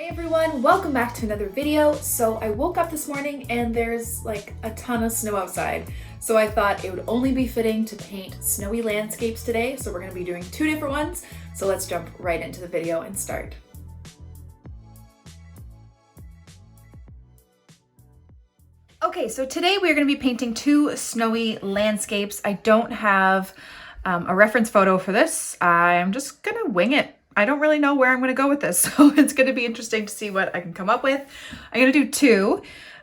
Hey everyone, welcome back to another video. So I woke up this morning and there's like a ton of snow outside. So I thought it would only be fitting to paint snowy landscapes today. So we're gonna be doing two different ones. So let's jump right into the video and start. Okay, so today we're gonna be painting two snowy landscapes. I don't have a reference photo for this. I'm just gonna wing it. I don't really know where I'm gonna go with this, so it's gonna be interesting to see what I can come up with. I'm gonna do two.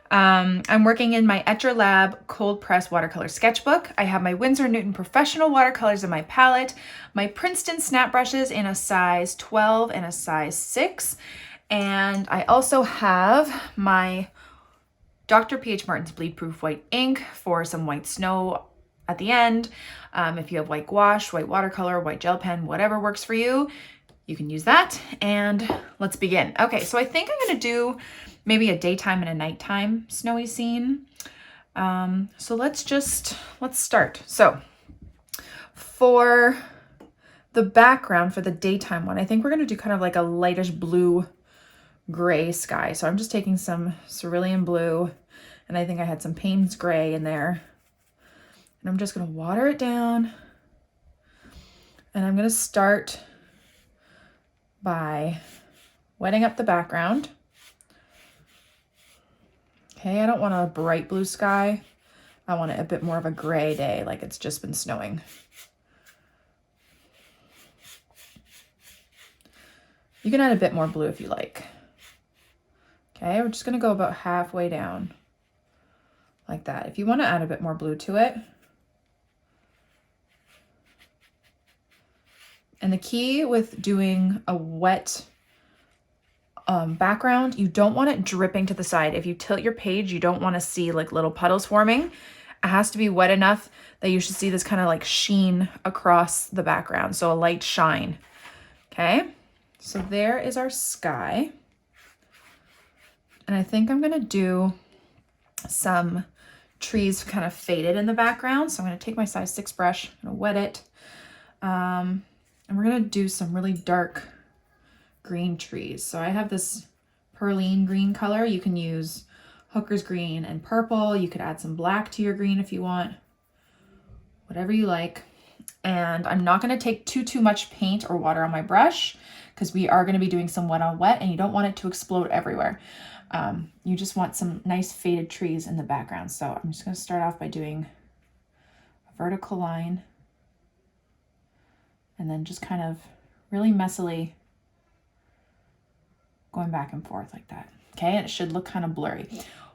I'm working in my Etchr Lab cold press watercolor sketchbook. I have my Winsor Newton professional watercolors in my palette, my Princeton snap brushes in a size 12 and a size 6, and I also have my Dr. P.H. Martin's bleed proof white ink for some white snow at the end. If you have white gouache, white watercolor, white gel pen, whatever works for you, you can use that. And let's begin. Okay, so I think I'm gonna do maybe a daytime and a nighttime snowy scene. So let's start. So for the background for the daytime one, I think we're gonna do kind of like a lightish blue gray sky. So I'm just taking some cerulean blue, and I think I had some Payne's gray in there. And I'm just gonna water it down. And I'm gonna start by wetting up the background. Okay, I don't want a bright blue sky. I want it a bit more of a gray day, like it's just been snowing. You can add a bit more blue if you like. Okay, we're just gonna go about halfway down, like that. If you wanna add a bit more blue to it. And the key with doing a wet background, you don't want it dripping to the side. If you tilt your page, you don't want to see like little puddles forming. It has to be wet enough that you should see this kind of like sheen across the background. So a light shine. Okay, so there is our sky. And I think I'm gonna do some trees kind of faded in the background. So I'm gonna take my size 6 brush, I'm gonna wet it. And we're gonna do some really dark green trees. So I have this perline green color. You can use hooker's green and purple. You could add some black to your green if you want, whatever you like. And I'm not gonna take too much paint or water on my brush because we are gonna be doing some wet on wet and you don't want it to explode everywhere. You just want some nice faded trees in the background. So I'm just gonna start off by doing a vertical line and then just kind of really messily going back and forth like that. Okay, and it should look kind of blurry.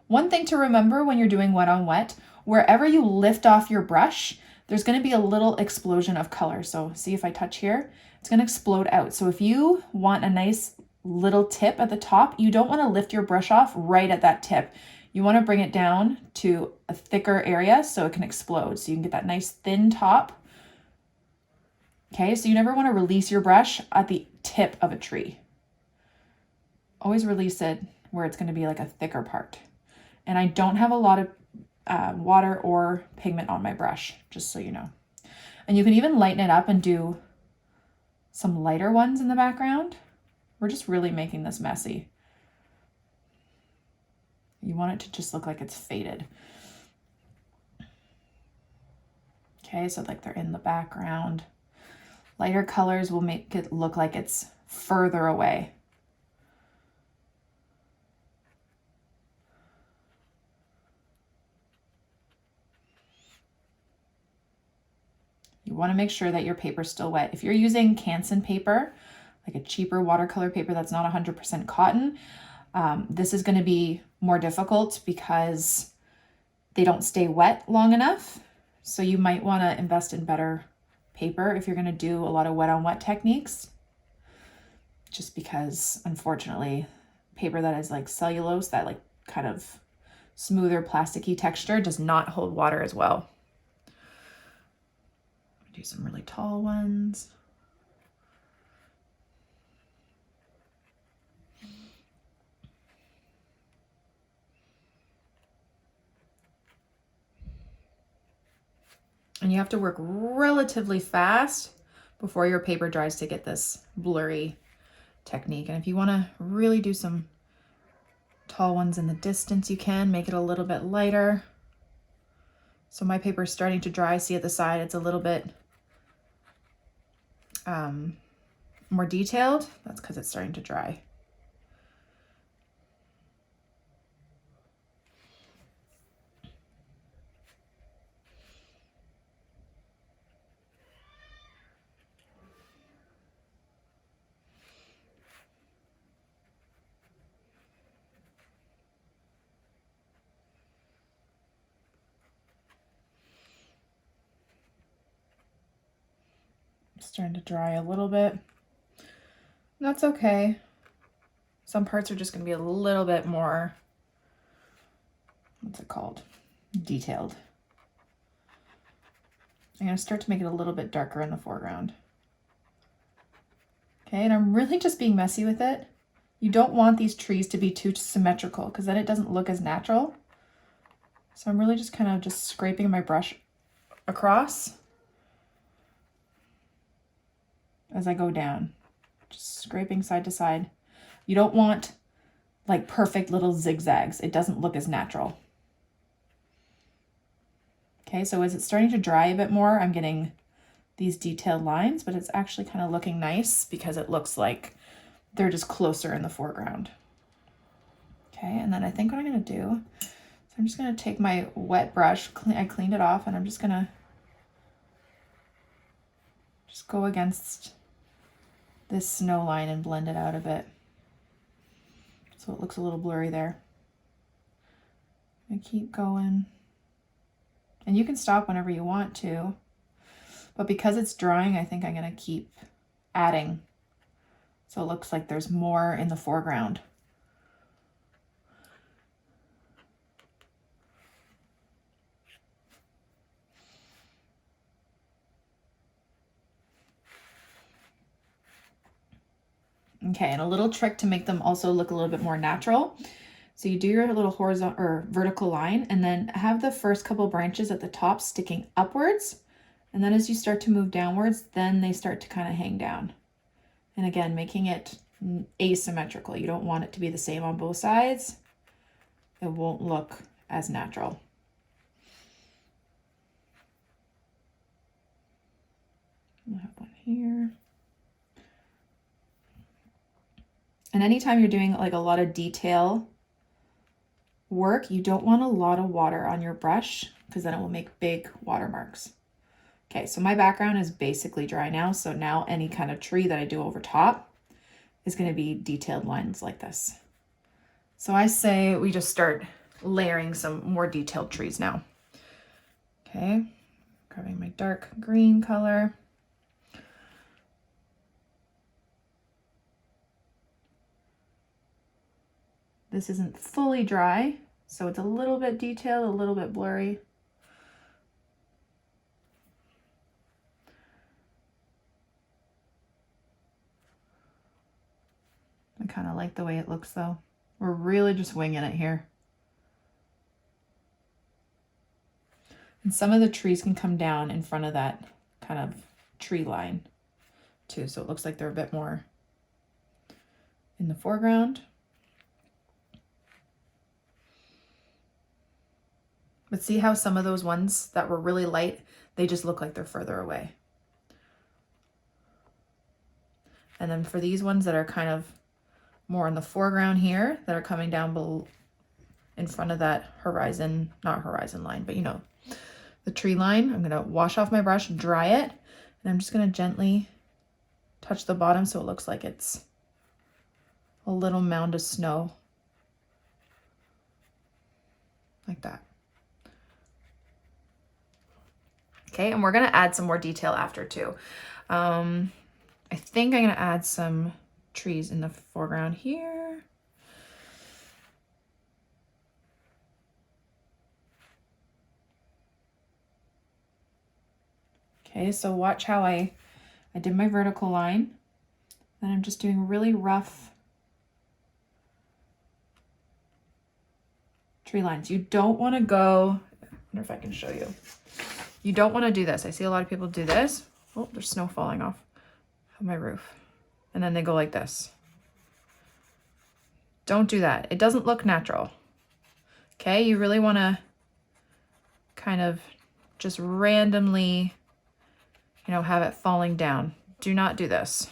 One thing to remember when you're doing wet on wet, wherever you lift off your brush, there's gonna be a little explosion of color. So see if I touch here, it's gonna explode out. So if you want a nice little tip at the top, you don't wanna lift your brush off right at that tip. You wanna bring it down to a thicker area so it can explode. So you can get that nice thin top. Okay, so you never want to release your brush at the tip of a tree. Always release it where it's going to be like a thicker part. And I don't have a lot of water or pigment on my brush, just so you know. And you can even lighten it up and do some lighter ones in the background. We're just really making this messy. You want it to just look like it's faded. Okay, so like they're in the background. Lighter colors will make it look like it's further away. You want to make sure that your paper's still wet. If you're using Canson paper, like a cheaper watercolor paper that's not 100% cotton, this is going to be more difficult because they don't stay wet long enough. So you might want to invest in better paper if you're going to do a lot of wet on wet techniques, just because unfortunately paper that is like cellulose, that like kind of smoother plasticky texture, does not hold water as well. Do some really tall ones. And you have to work relatively fast before your paper dries to get this blurry technique. And if you want to really do some tall ones in the distance, you can make it a little bit lighter. So my paper is starting to dry. See at the side, it's a little bit more detailed. That's because it's starting to dry. Starting to dry a little bit. That's okay. Some parts are just going to be a little bit more, what's it called? Detailed. I'm going to start to make it a little bit darker in the foreground. Okay, and I'm really just being messy with it. You don't want these trees to be too symmetrical because then it doesn't look as natural. So I'm really just kind of just scraping my brush across as I go down, just scraping side to side. You don't want like perfect little zigzags. It doesn't look as natural. Okay, so as it's starting to dry a bit more, I'm getting these detailed lines, but it's actually kind of looking nice because it looks like they're just closer in the foreground. Okay, and then I think what I'm gonna do, so I'm just gonna take my wet brush, I cleaned it off, and I'm just gonna go against this snow line and blend it out a bit. So it looks a little blurry there. I keep going. And you can stop whenever you want to, but because it's drying, I think I'm gonna keep adding. So it looks like there's more in the foreground. Okay, and a little trick to make them also look a little bit more natural. So you do your little horizontal or vertical line and then have the first couple branches at the top sticking upwards. And then as you start to move downwards, then they start to kind of hang down. And again, making it asymmetrical. You don't want it to be the same on both sides. It won't look as natural. We'll have one here. And anytime you're doing like a lot of detail work, you don't want a lot of water on your brush because then it will make big watermarks. Okay, so my background is basically dry now. So now any kind of tree that I do over top is going to be detailed lines like this. So I say we just start layering some more detailed trees now. Okay, grabbing my dark green color. This isn't fully dry, so it's a little bit detailed, a little bit blurry. I kind of like the way it looks though. We're really just winging it here. And some of the trees can come down in front of that kind of tree line too, so it looks like they're a bit more in the foreground. But see how some of those ones that were really light, they just look like they're further away. And then for these ones that are kind of more in the foreground here, that are coming down below, in front of that horizon, not horizon line, but you know, the tree line, I'm gonna wash off my brush, dry it, and I'm just gonna gently touch the bottom so it looks like it's a little mound of snow. Like that. Okay, and we're gonna add some more detail after too. I think I'm gonna add some trees in the foreground here. Okay, so watch how I did my vertical line. Then I'm just doing really rough tree lines. You don't wanna go, I wonder if I can show you. You don't wanna do this. I see a lot of people do this. Oh, there's snow falling off of my roof. And then they go like this. Don't do that. It doesn't look natural. Okay, you really want to kind of just randomly, you know, have it falling down. Do not do this.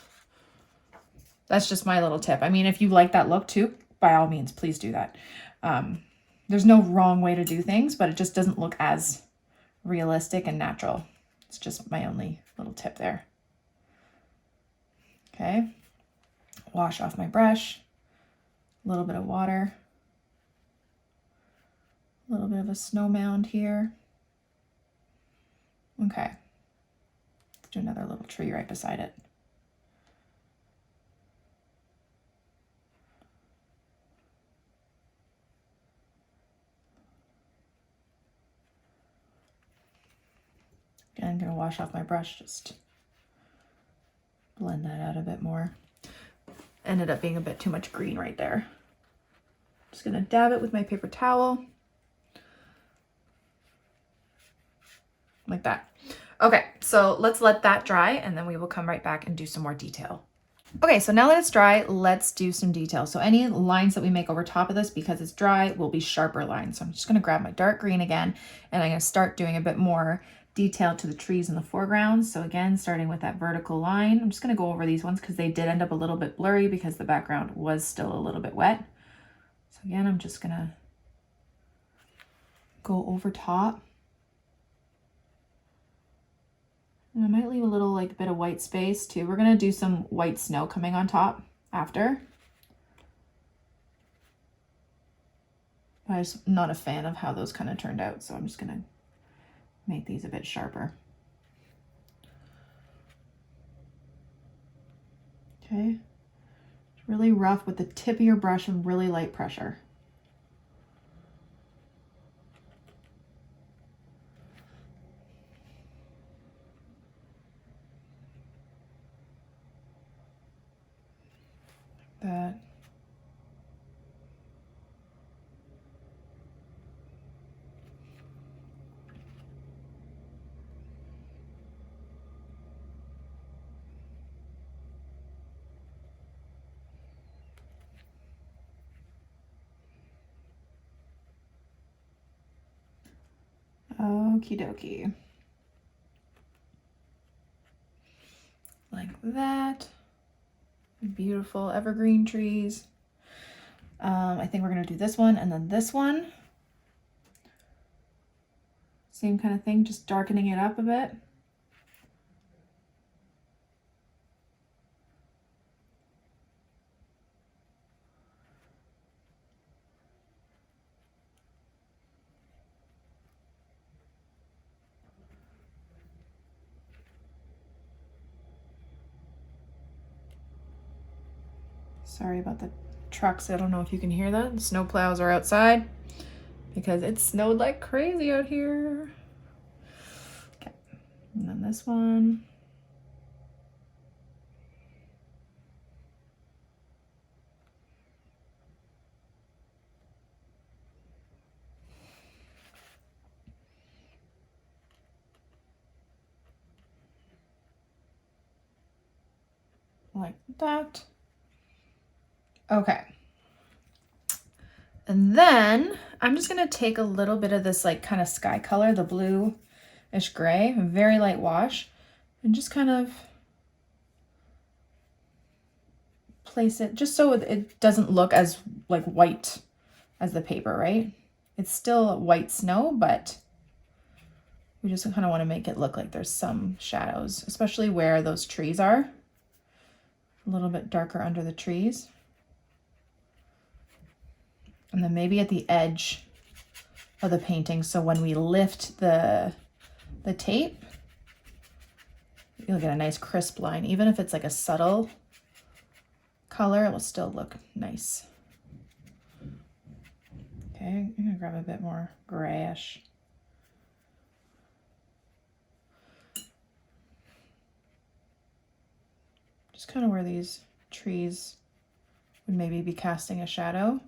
That's just my little tip. I mean, if you like that look too, by all means, please do that. There's no wrong way to do things, but it just doesn't look as realistic and natural. It's just my only little tip there. Okay, wash off my brush, a little bit of water, a little bit of a snow mound here. Okay, let's do another little tree right beside it. Again, I'm gonna wash off my brush, just blend that out a bit more. Ended up being a bit too much green right there. Just gonna dab it with my paper towel. Like that. Okay, so let's let that dry and then we will come right back and do some more detail. Okay, so now that it's dry, let's do some detail. So any lines that we make over top of this, because it's dry, will be sharper lines. So I'm just gonna grab my dark green again, and I'm gonna start doing a bit more detail to the trees in the foreground. So again, starting with that vertical line, I'm just gonna go over these ones because they did end up a little bit blurry because the background was still a little bit wet. So again, I'm just gonna go over top. And I might leave a little like bit of white space too. We're gonna do some white snow coming on top after. I'm just not a fan of how those kind of turned out, so I'm just gonna make these a bit sharper. Okay, it's really rough with the tip of your brush and really light pressure. That. Okie dokie. Like that. Beautiful evergreen trees. I think we're gonna do this one and then this one. Same kind of thing, just darkening it up a bit. Sorry about the trucks. I don't know if you can hear that. The snow plows are outside because it snowed like crazy out here. Okay, and then this one. Like that. Okay. And then I'm just gonna take a little bit of this like kind of sky color, the bluish gray, very light wash, and just kind of place it just so it doesn't look as like white as the paper, right? It's still white snow, but we just kind of want to make it look like there's some shadows, especially where those trees are. A little bit darker under the trees. And then maybe at the edge of the painting, so when we lift the tape, you'll get a nice crisp line. Even if it's like a subtle color, it will still look nice. Okay, I'm gonna grab a bit more grayish. Just kind of where these trees would maybe be casting a shadow.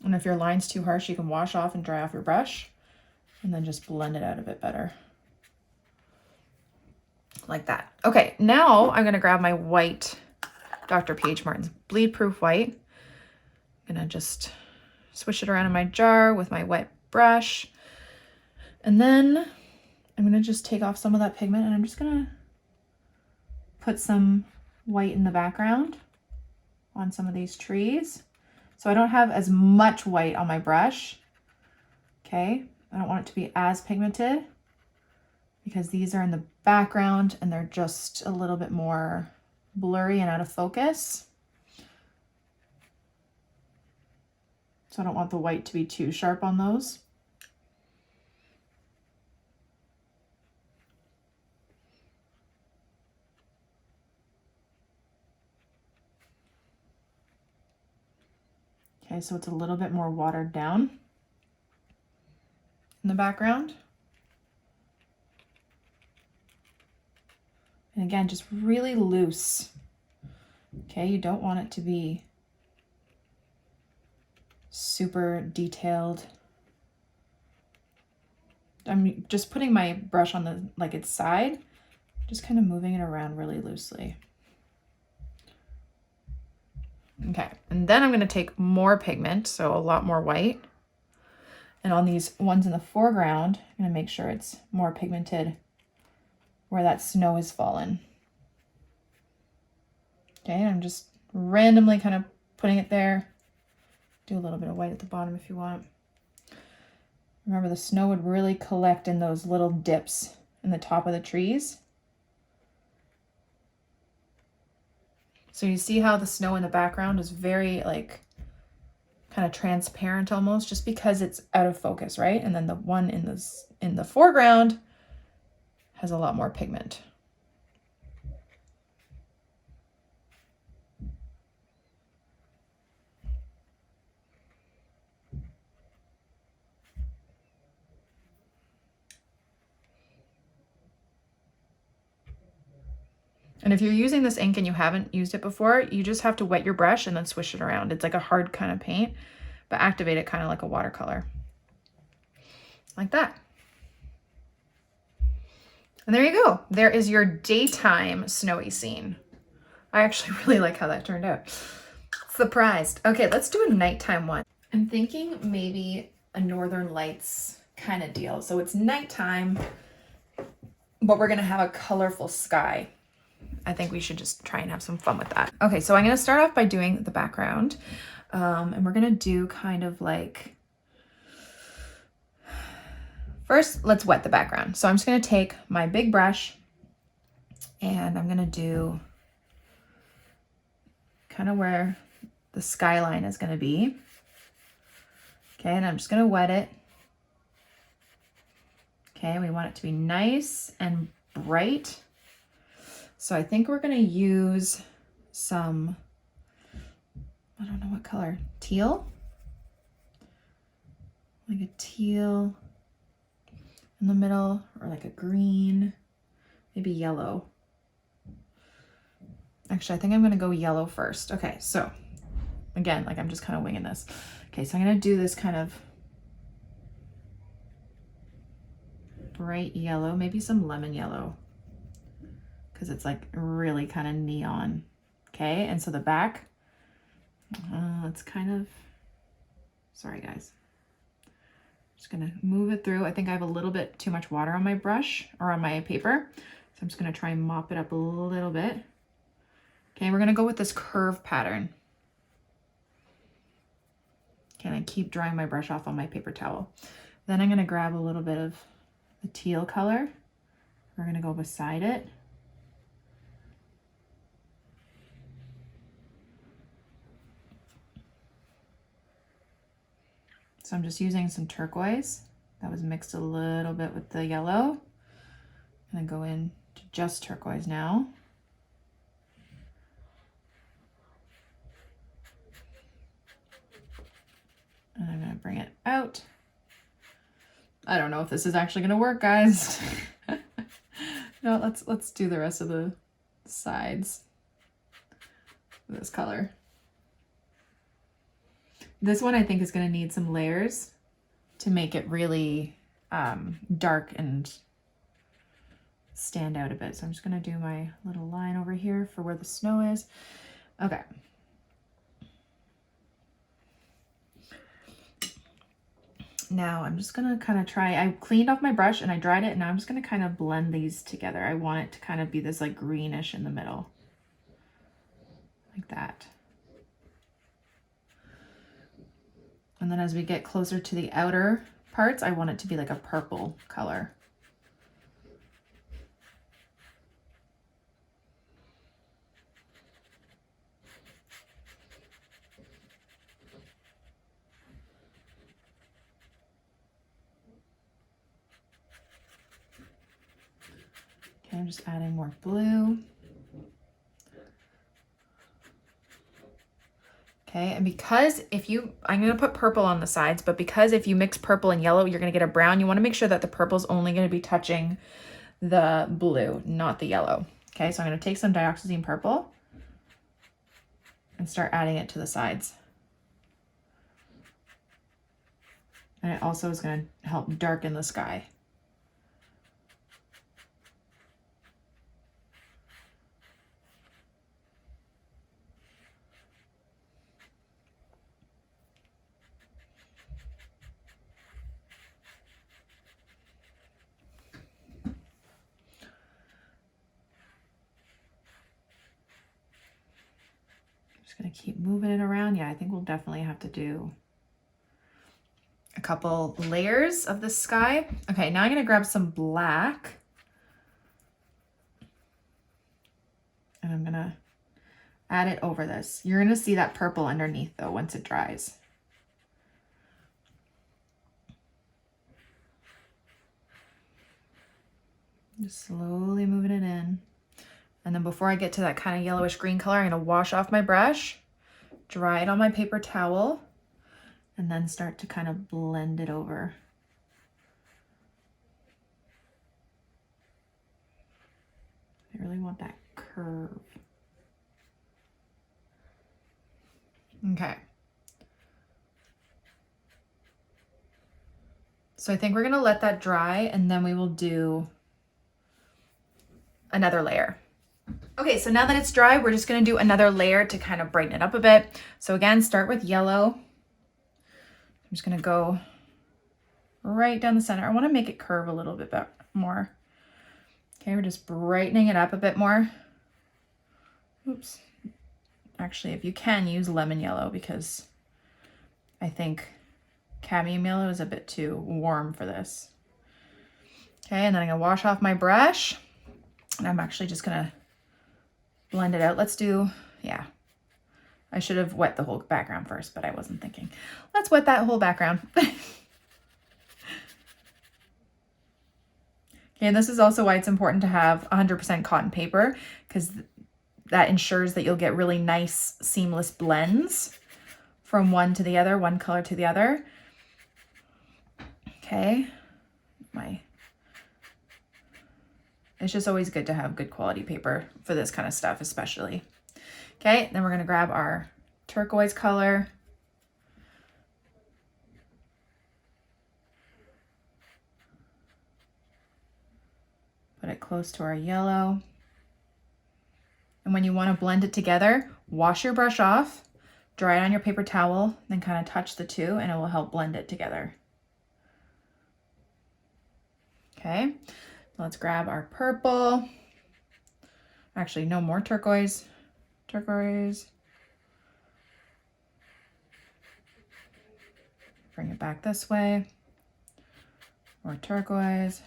And if your line's too harsh, you can wash off and dry off your brush. and then just blend it out a bit better. Like that. Okay, now I'm gonna grab my white Dr. P.H. Martin's Bleed Proof White. I'm gonna just swish it around in my jar with my wet brush. And then I'm gonna just take off some of that pigment and I'm just gonna put some white in the background on some of these trees. So I don't have as much white on my brush. Okay, I don't want it to be as pigmented because these are in the background and they're just a little bit more blurry and out of focus. So I don't want the white to be too sharp on those. Okay, so it's a little bit more watered down in the background. And again, just really loose. Okay, you don't want it to be super detailed. I'm just putting my brush on the its side, just kind of moving it around really loosely. Okay, and then I'm going to take more pigment, so a lot more white. And on these ones in the foreground, I'm going to make sure it's more pigmented where that snow has fallen. Okay, I'm just randomly kind of putting it there. Do a little bit of white at the bottom if you want. Remember, the snow would really collect in those little dips in the top of the trees. So you see how the snow in the background is very kind of transparent almost, just because it's out of focus, right? And then the one in the foreground has a lot more pigment. And if you're using this ink and you haven't used it before, you just have to wet your brush and then swish it around. It's like a hard kind of paint, but activate it kind of like a watercolor. Like that. And there you go. There is your daytime snowy scene. I actually really like how that turned out. Surprised. Okay, let's do a nighttime one. I'm thinking maybe a Northern Lights kind of deal. So it's nighttime, but we're gonna have a colorful sky. I think we should just try and have some fun with that. Okay, so I'm gonna start off by doing the background. And we're gonna do kind of first, let's wet the background. So I'm just gonna take my big brush and I'm gonna do kind of where the skyline is gonna be. Okay, and I'm just gonna wet it. Okay, we want it to be nice and bright. So I think we're gonna use some, I don't know what color, teal? Like a teal in the middle, or like a green, maybe yellow. Actually, I think I'm gonna go yellow first. Okay, so again, I'm just kind of winging this. Okay, so I'm gonna do this kind of bright yellow, maybe some lemon yellow, because it's really kind of neon. Okay, and so the back, it's kind of, sorry guys. Just gonna move it through. I think I have a little bit too much water on my brush or on my paper. So I'm just gonna try and mop it up a little bit. Okay, we're gonna go with this curve pattern. Okay, and I keep drying my brush off on my paper towel. Then I'm gonna grab a little bit of the teal color. We're gonna go beside it. So I'm just using some turquoise that was mixed a little bit with the yellow. I'm gonna go in to just turquoise now. And I'm gonna bring it out. I don't know if this is actually gonna work, guys. No, let's do the rest of the sides with this color. This one I think is gonna need some layers to make it really dark and stand out a bit. So I'm just going to do my little line over here for where the snow is. Okay. Now I'm just gonna kind of try, I cleaned off my brush and I dried it, and now I'm just gonna kind of blend these together. I want it to kind of be this like greenish in the middle, like that. And then as we get closer to the outer parts, I want it to be like a purple color. Okay, I'm just adding more blue. Okay, and because I'm gonna put purple on the sides, but because if you mix purple and yellow, you're gonna get a brown, you wanna make sure that the purple's only gonna be touching the blue, not the yellow. Okay, so I'm gonna take some dioxazine purple and start adding it to the sides. And it also is gonna help darken the sky. Just gonna keep moving it around. Yeah, I think we'll definitely have to do a couple layers of the sky. Okay, now I'm gonna grab some black. And I'm gonna add it over this. You're gonna see that purple underneath though once it dries. Just slowly moving it in. And then before I get to that kind of yellowish green color, I'm gonna wash off my brush, dry it on my paper towel, and then start to kind of blend it over. I really want that curve. Okay. So I think we're gonna let that dry, and then we will do another layer. Okay, so now that it's dry, we're just gonna do another layer to kind of brighten it up a bit. So again, start with yellow. I'm just gonna go right down the center. I wanna make it curve a little bit more. Okay, we're just brightening it up a bit more. Oops. Actually, if you can, use lemon yellow, because I think cadmium yellow is a bit too warm for this. Okay, and then I'm gonna wash off my brush, and I'm actually just gonna blend it out. Let's do, yeah. I should have wet the whole background first, but I wasn't thinking. Let's wet that whole background. Okay, and this is also why it's important to have 100% cotton paper, because that ensures that you'll get really nice seamless blends from one to the other, one color to the other. Okay, it's just always good to have good quality paper for this kind of stuff, especially. Okay, then we're gonna grab our turquoise color. Put it close to our yellow. And when you wanna blend it together, wash your brush off, dry it on your paper towel, then kind of touch the two, and it will help blend it together. Okay, let's grab our purple. Actually, no more turquoise. Turquoise. Bring it back this way. More turquoise.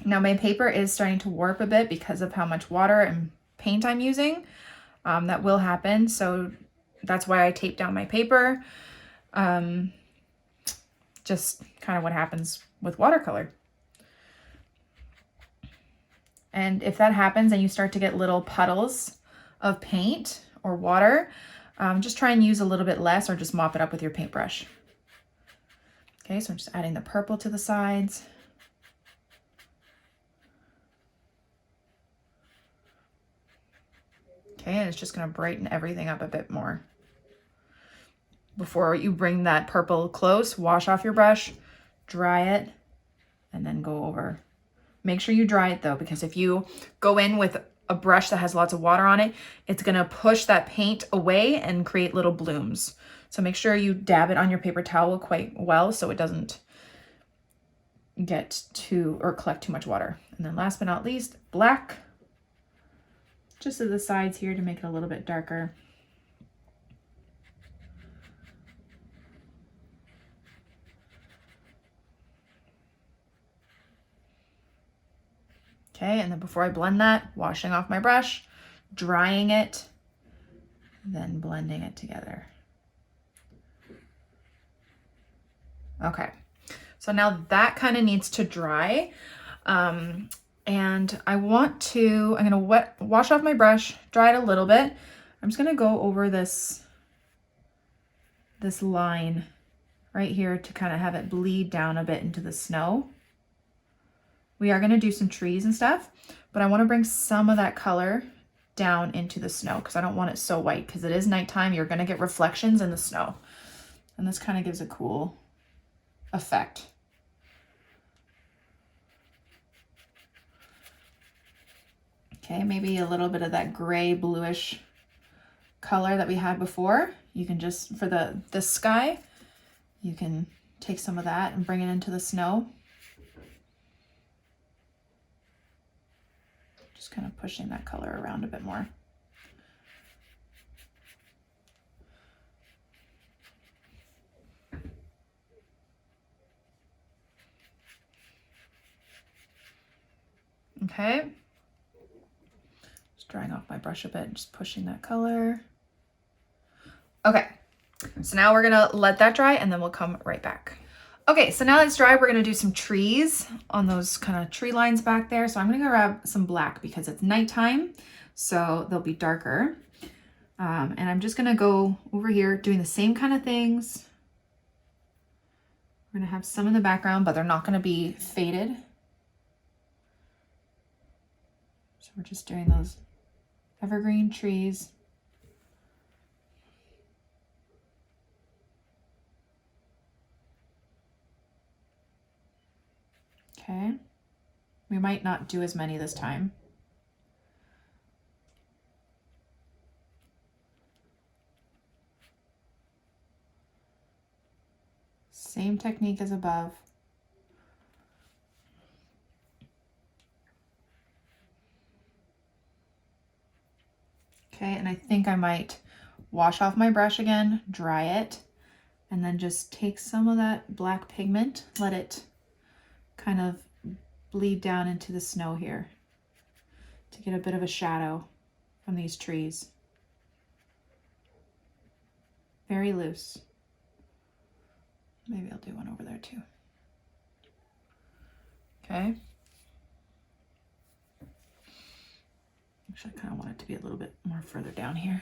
Now my paper is starting to warp a bit because of how much water and paint I'm using. That will happen, so that's why I tape down my paper. Just kind of what happens with watercolor. And if that happens and you start to get little puddles of paint or water, just try and use a little bit less, or just mop it up with your paintbrush. Okay, so I'm just adding the purple to the sides. Okay, and it's just gonna brighten everything up a bit more. before you bring that purple close, wash off your brush, dry it, and then go over. Make sure you dry it though, because if you go in with a brush that has lots of water on it, it's gonna push that paint away and create little blooms. So make sure you dab it on your paper towel quite well so it doesn't get too, or collect too much water. And then last but not least, black, just at the sides here to make it a little bit darker. Okay, and then before I blend that, washing off my brush, drying it, then blending it together. Okay, so now that kind of needs to dry. And I'm gonna wash off my brush, dry it a little bit. I'm just gonna go over this line right here to kind of have it bleed down a bit into the snow. We are gonna do some trees and stuff, but I wanna bring some of that color down into the snow because I don't want it so white, because it is nighttime, you're gonna get reflections in the snow. And this kind of gives a cool effect. Okay, maybe a little bit of that gray bluish color that we had before. You can just, for this sky, you can take some of that and bring it into the snow. Just kind of pushing that color around a bit more. Okay. Just drying off my brush a bit, just pushing that color. Okay, so now we're gonna let that dry and then we'll come right back. Okay, so now that it's dry, we're gonna do some trees on those kind of tree lines back there. So I'm gonna grab some black because it's nighttime, so they'll be darker. And I'm just gonna go over here doing the same kind of things. We're gonna have some in the background, but they're not gonna be faded. So we're just doing those evergreen trees. Okay, we might not do as many this time. Same technique as above. Okay, and I think I might wash off my brush again, dry it, and then just take some of that black pigment, let it kind of bleed down into the snow here to get a bit of a shadow from these trees. Very loose. Maybe I'll do one over there too. Okay. Actually, I kind of want it to be a little bit more further down here.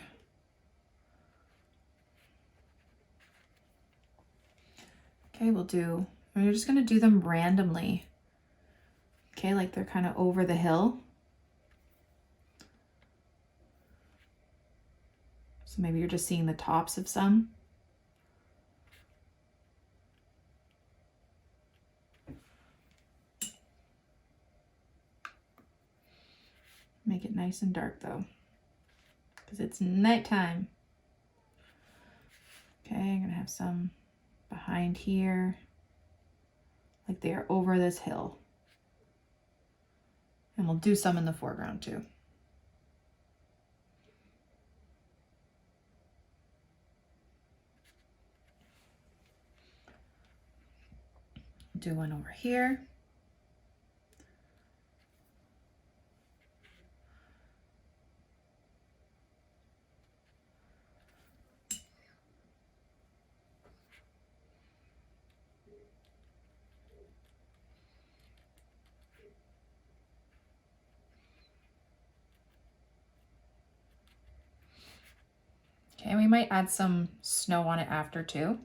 Okay, we're just gonna do them randomly. Okay, like they're kind of over the hill. So maybe you're just seeing the tops of some. Make it nice and dark though, because it's nighttime. Okay, I'm gonna have some behind here, like they are over this hill. And we'll do some in the foreground too. Do one over here. Okay, we might add some snow on it after too.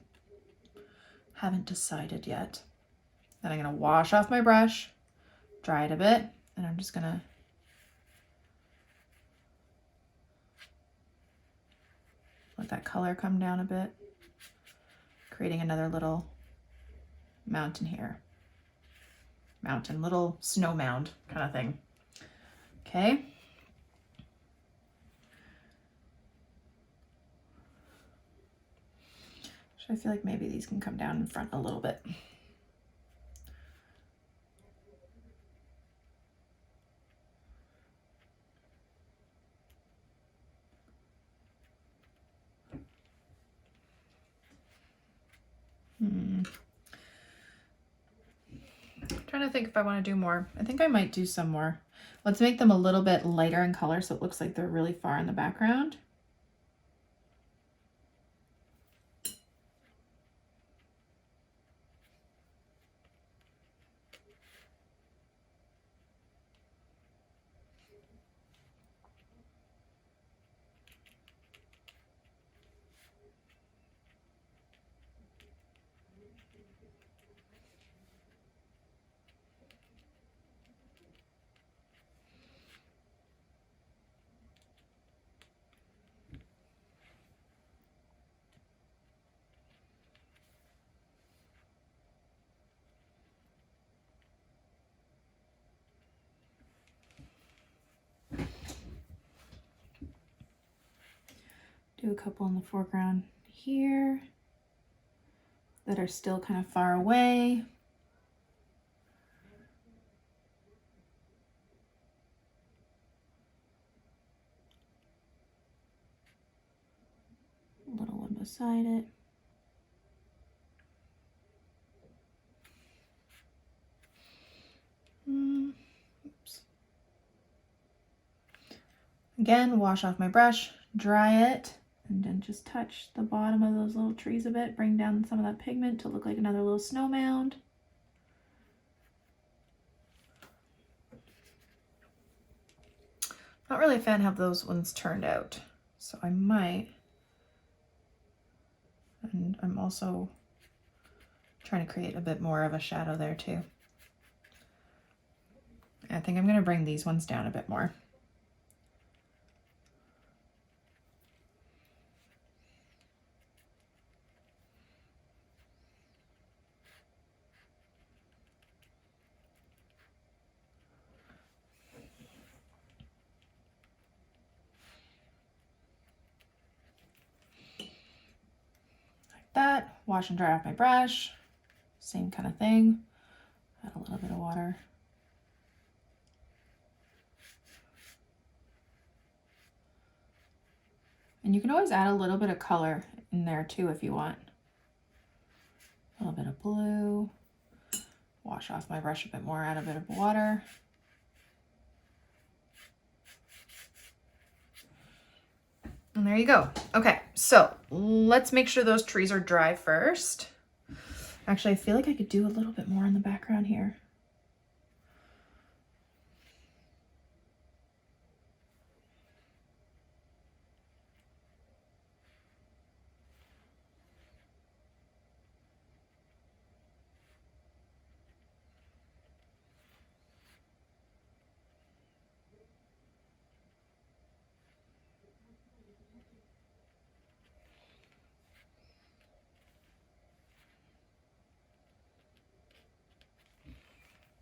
Haven't decided yet. Then I'm gonna wash off my brush, dry it a bit, and I'm just gonna let that color come down a bit. creating another little mountain here. Mountain, little snow mound kind of thing. Okay. So I feel like maybe these can come down in front a little bit. I'm trying to think if I want to do more. I think I might do some more. Let's make them a little bit lighter in color so it looks like they're really far in the background. Do a couple in the foreground here that are still kind of far away. A little one beside it. Oops. Again, wash off my brush, dry it, and then just touch the bottom of those little trees a bit, bring down some of that pigment to look like another little snow mound. Not really a fan of how those ones turned out, so I might, and I'm also trying to create a bit more of a shadow there too. I think I'm going to bring these ones down a bit more. That, wash and dry off my brush, same kind of thing, add a little bit of water. And you can always add a little bit of color in there too if you want. A little bit of blue, wash off my brush a bit more, add a bit of water. And there you go. Okay, so let's make sure those trees are dry first. Actually, I feel like I could do a little bit more in the background here.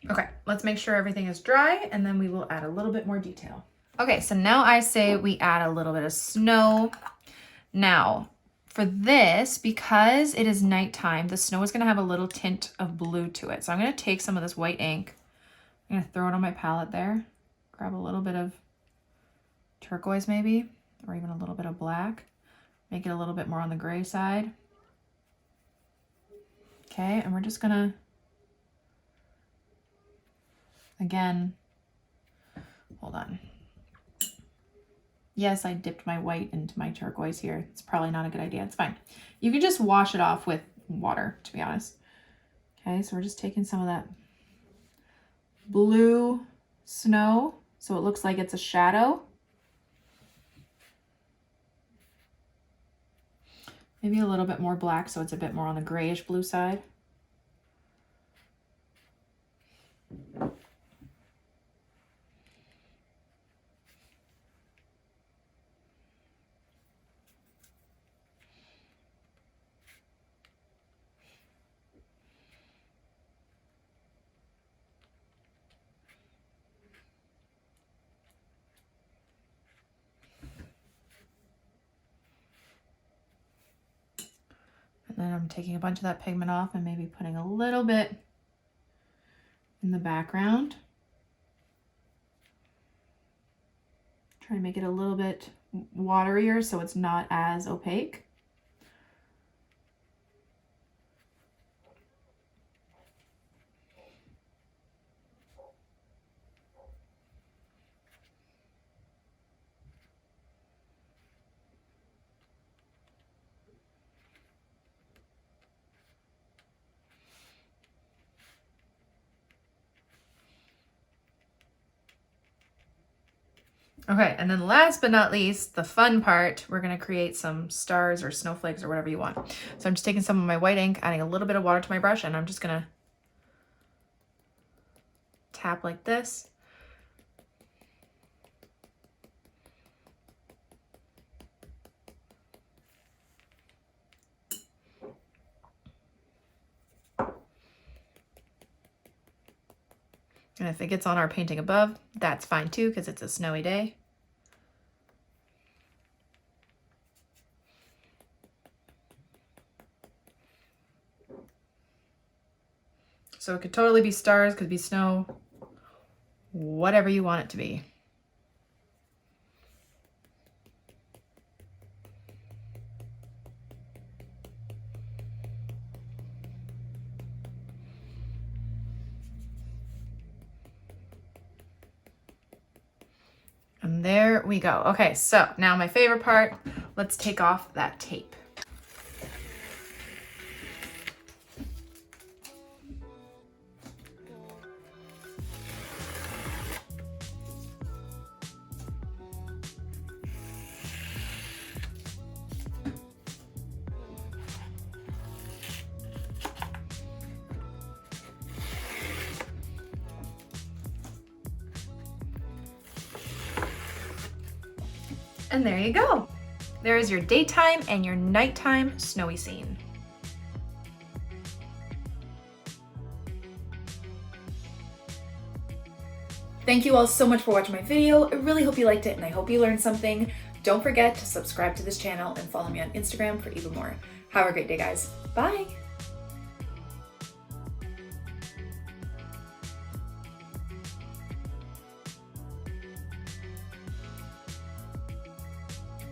Okay, let's make sure everything is dry and then we will add a little bit more detail. Okay, so now I say we add a little bit of snow. Now, for this, because it is nighttime, the snow is gonna have a little tint of blue to it. So I'm gonna take some of this white ink, I'm gonna throw it on my palette there, grab a little bit of turquoise maybe, or even a little bit of black, make it a little bit more on the gray side. Okay, and we're just gonna, again, hold on. Yes, I dipped my white into my turquoise here. It's probably not a good idea. It's fine. You can just wash it off with water, to be honest. Okay, so we're just taking some of that blue snow so it looks like it's a shadow. Maybe a little bit more black so it's a bit more on the grayish blue side. then I'm taking a bunch of that pigment off and maybe putting a little bit in the background. Try to make it a little bit waterier so it's not as opaque. Okay, and then last but not least, the fun part, we're gonna create some stars or snowflakes or whatever you want. So I'm just taking some of my white ink, adding a little bit of water to my brush, and I'm just gonna tap like this. And if it gets on our painting above, that's fine too, because it's a snowy day. So it could totally be stars, could be snow, whatever you want it to be. And there we go. Okay, so now my favorite part, let's take off that tape. And there you go. There is your daytime and your nighttime snowy scene. Thank you all so much for watching my video. I really hope you liked it and I hope you learned something. Don't forget to subscribe to this channel and follow me on Instagram for even more. Have a great day, guys. Bye.